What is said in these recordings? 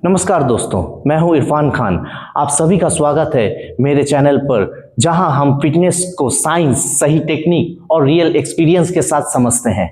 नमस्कार दोस्तों, मैं हूं इरफान खान। आप सभी का स्वागत है मेरे चैनल पर, जहां हम फिटनेस को साइंस, सही टेक्निक और रियल एक्सपीरियंस के साथ समझते हैं।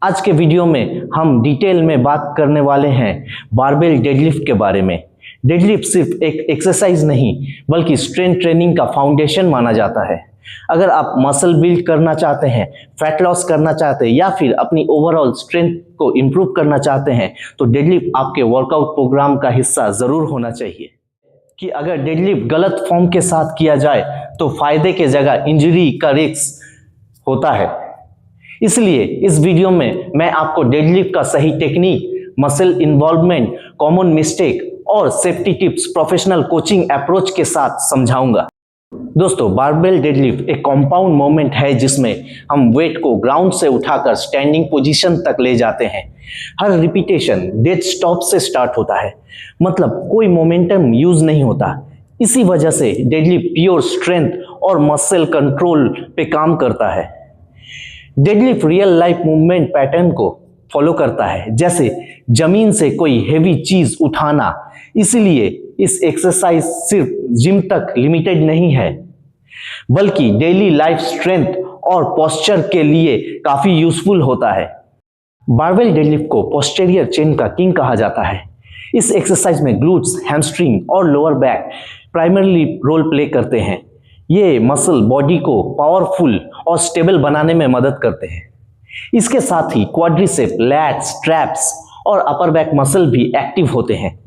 आज के वीडियो में हम डिटेल में बात करने वाले हैं बारबेल डेडलिफ्ट के बारे में। डेडलिफ्ट सिर्फ एक एक्सरसाइज नहीं बल्कि स्ट्रेंथ ट्रेनिंग का फाउंडेशन माना जाता है। अगर आप मसल बिल्ड करना चाहते हैं, फैट लॉस करना चाहते हैं या फिर अपनी ओवरऑल स्ट्रेंथ को इम्प्रूव करना चाहते हैं तो डेडलिफ्ट आपके वर्कआउट प्रोग्राम का हिस्सा जरूर होना चाहिए। कि अगर डेडलिफ्ट गलत फॉर्म के साथ किया जाए तो फायदे के जगह इंजरी का रिस्क होता है। इसलिए इस वीडियो में मैं आपको डेडलिफ्ट का सही technique, muscle involvement, common mistake और safety tips professional coaching approach के साथ समझाऊंगा। दोस्तों, बारबेल डेडलिफ्ट एक कंपाउंड मूवमेंट है जिसमें हम वेट को ग्राउंड से उठाकर स्टैंडिंग पोजीशन तक ले जाते हैं। हर रिपीटेशन डेड स्टॉप से स्टार्ट होता है, मतलब कोई मोमेंटम यूज नहीं होता। इसी वजह से डेडलिफ्ट प्योर स्ट्रेंथ और मसल कंट्रोल पे काम करता है। Deadlift real life movement pattern को फॉलो करता है, जैसे जमीन से कोई हेवी चीज उठाना। इसलिए इस एक्सरसाइज सिर्फ जिम तक लिमिटेड नहीं है, बल्कि डेली लाइफ स्ट्रेंथ और पोस्चर के लिए काफी यूजफुल होता है। बारबेल डेडलिफ्ट को पोस्टेरियर चेन का किंग कहा जाता है। इस एक्सरसाइज में ग्लूट्स, हैमस्ट्रिंग और lower back primarily role play करते हैं। ये मसल बॉडी को पावरफुल और स्टेबल बनाने में मदद करते हैं। इसके साथ ही क्वाड्रिसेप, लैट्स, ट्रैप्स और अपर बैक मसल भी एक्टिव होते हैं।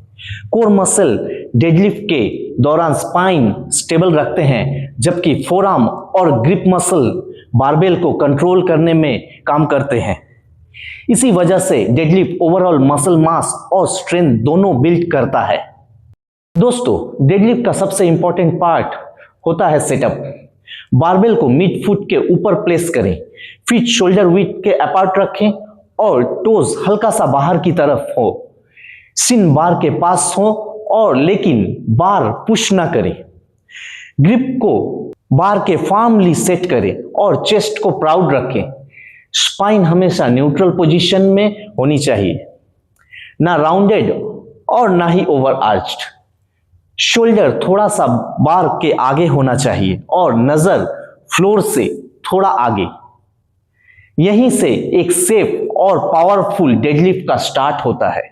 कोर मसल डेडलिफ्ट के दौरान स्पाइन स्टेबल रखते हैं, जबकि फोरआर्म और ग्रिप मसल बारबेल को कंट्रोल करने में काम करते हैं। इसी वजह से डेडलिफ्ट ओवरऑल मसल मास और स्ट्रेंथ दोनों बिल्ड करता है। दोस्तों, डेडलिफ्ट का सबसे इंपॉर्टेंट पार्ट होता है सेटअप। बारबेल को मिड फुट के ऊपर प्लेस करें, फीट शोल्डर विड्थ के अपार्ट रखें और टोज हल्का सा बाहर की तरफ हो। सिन बार के पास हो और लेकिन बार पुश ना करें। ग्रिप को बार के फर्मली सेट करें और चेस्ट को प्राउड रखें। स्पाइन हमेशा न्यूट्रल पोजीशन में होनी चाहिए, ना राउंडेड और ना ही ओवर आर्च्ड। शोल्डर थोड़ा सा बार के आगे होना चाहिए और नजर फ्लोर से थोड़ा आगे। यहीं से एक सेफ और पावरफुल डेडलिफ्ट का स्टार्ट होता है।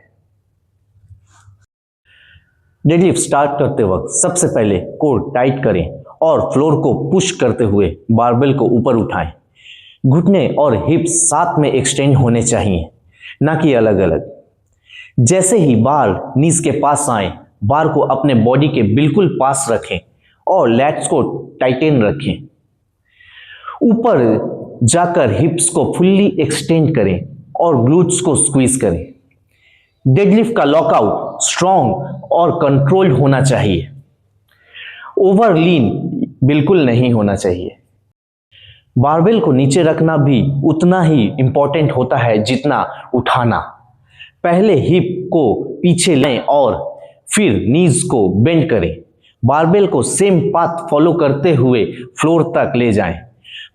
डेडलिफ्ट स्टार्ट करते वक्त सबसे पहले कोर टाइट करें और फ्लोर को पुश करते हुए बारबेल को ऊपर उठाएं। घुटने और हिप्स साथ में एक्सटेंड होने चाहिए, ना कि अलग अलग। जैसे ही बार नीज के पास आए, बार को अपने बॉडी के बिल्कुल पास रखें और लैट्स को टाइटेन रखें। ऊपर जाकर हिप्स को फुल्ली एक्सटेंड करें और ग्लूट्स को स्क्वीज करें। डेडलिफ्ट का लॉकआउट स्ट्रॉन्ग और कंट्रोल्ड होना चाहिए। ओवर लीन बिल्कुल नहीं होना चाहिए। बारबेल को नीचे रखना भी उतना ही इंपॉर्टेंट होता है जितना उठाना। पहले हिप को पीछे लें और फिर नीज को बेंड करें। बारबेल को सेम पाथ फॉलो करते हुए फ्लोर तक ले जाएं।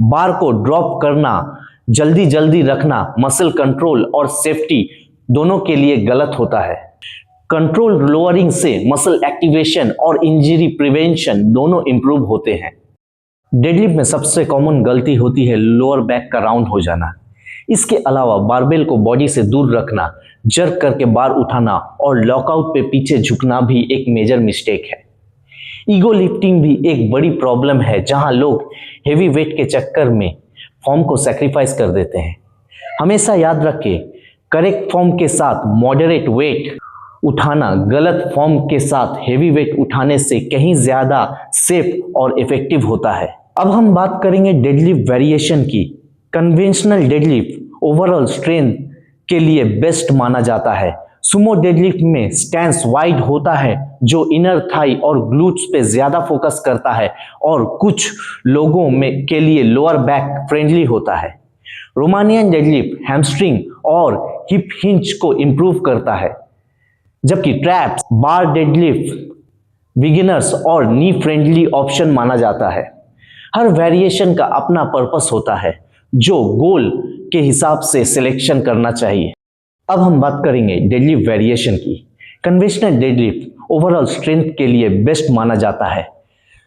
बार को ड्रॉप करना, जल्दी जल्दी रखना मसल कंट्रोल और सेफ्टी दोनों के लिए गलत होता है। कंट्रोल लोअरिंग से मसल एक्टिवेशन और इंजरी प्रिवेंशन दोनों इंप्रूव होते हैं। डेडलिफ्ट में सबसे कॉमन गलती होती है लोअर बैक का राउंड हो जाना। इसके अलावा बारबेल को बॉडी से दूर रखना, जर्क करके बार उठाना और लॉकआउट पे पीछे झुकना भी एक मेजर मिस्टेक है। ईगो लिफ्टिंग भी एक बड़ी प्रॉब्लम है, जहां लोग हेवी वेट के चक्कर में फॉर्म को सैक्रिफाइस कर देते हैं। हमेशा याद रखें, करेक्ट फॉर्म के साथ मॉडरेट वेट उठाना गलत फॉर्म के साथ हेवी वेट उठाने से कहीं ज्यादा सेफ और इफेक्टिव होता है। अब हम बात करेंगे डेडलिफ्ट वेरिएशन की। कन्वेंशनल डेडलिफ्ट ओवरऑल स्ट्रेंथ के लिए बेस्ट माना जाता है। सुमो डेडलिफ्ट में स्टैंस वाइड होता है, जो इनर थाई और ग्लूट्स पे ज्यादा फोकस करता है और कुछ लोगों में के लिए लोअर बैक फ्रेंडली होता है। रोमानियन डेडलिफ्ट हैमस्ट्रिंग और हिप हिंज को इंप्रूव करता है, जबकि ट्रैप्स बार डेडलिफ्ट बिगिनर्स और नी फ्रेंडली ऑप्शन माना जाता है। हर वेरिएशन का अपना पर्पस होता है, जो गोल के हिसाब से सिलेक्शन करना चाहिए। अब हम बात करेंगे डेडलिफ्ट वेरिएशन की। कन्वेंशनल डेडलिफ्ट ओवरऑल स्ट्रेंथ के लिए बेस्ट माना जाता है।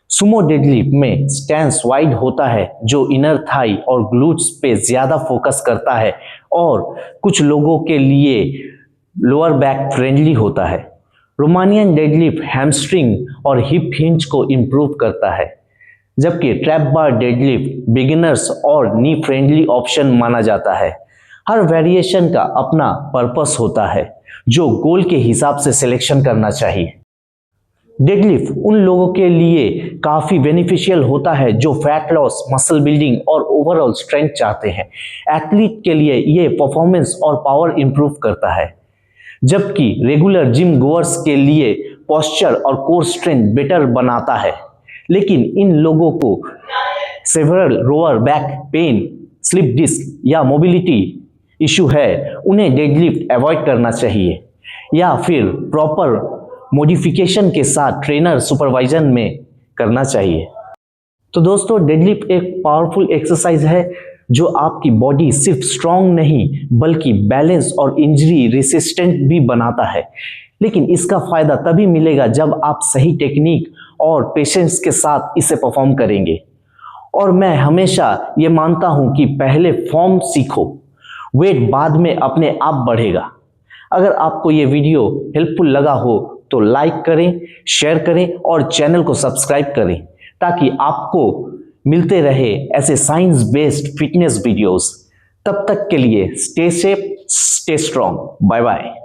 सुमो डेडलिफ्ट में स्टैंस वाइड होता है जो इनर थाई और ग्लूट्स पे ज्यादा फोकस करता है और कुछ लोगों के लिए लोअर बैक फ्रेंडली होता है। रोमानियन डेडलिफ्ट हैमस्ट्रिंग और हिप हिंज को इम्प्रूव करता है, जबकि ट्रैप बार डेडलिफ्ट बिगिनर्स और नी फ्रेंडली ऑप्शन माना जाता है। हर वेरिएशन का अपना पर्पस होता है जो गोल के हिसाब से सिलेक्शन करना चाहिए। डेडलिफ्ट उन लोगों के लिए काफी बेनिफिशियल होता है जो फैट लॉस, मसल बिल्डिंग और ओवरऑल स्ट्रेंथ चाहते हैं। एथलीट के लिए ये परफॉर्मेंस और पावर इंप्रूव करता है, जबकि रेगुलर जिम गोअर्स के लिए पोस्चर और कोर स्ट्रेंथ बेटर बनाता है। लेकिन इन लोगों को several lower back pain, slip disc या मोबिलिटी इशू है, उन्हें डेडलिफ्ट अवॉइड करना चाहिए या फिर प्रॉपर मॉडिफिकेशन के साथ ट्रेनर सुपरवाइजन में करना चाहिए। तो दोस्तों, डेडलिफ्ट एक पावरफुल एक्सरसाइज है जो आपकी बॉडी सिर्फ स्ट्रांग नहीं बल्कि बैलेंस और इंजरी रेसिस्टेंट भी बनाता है। लेकिन इसका फायदा तभी मिलेगा जब आप सही टेक्निक और पेशेंस के साथ इसे परफॉर्म करेंगे। और मैं हमेशा ये मानता हूं कि पहले फॉर्म सीखो, वेट बाद में अपने आप बढ़ेगा। अगर आपको ये वीडियो हेल्पफुल लगा हो तो लाइक करें, शेयर करें और चैनल को सब्सक्राइब करें ताकि आपको मिलते रहे ऐसे साइंस बेस्ड फिटनेस वीडियोस। तब तक के लिए stay safe, stay strong, bye bye.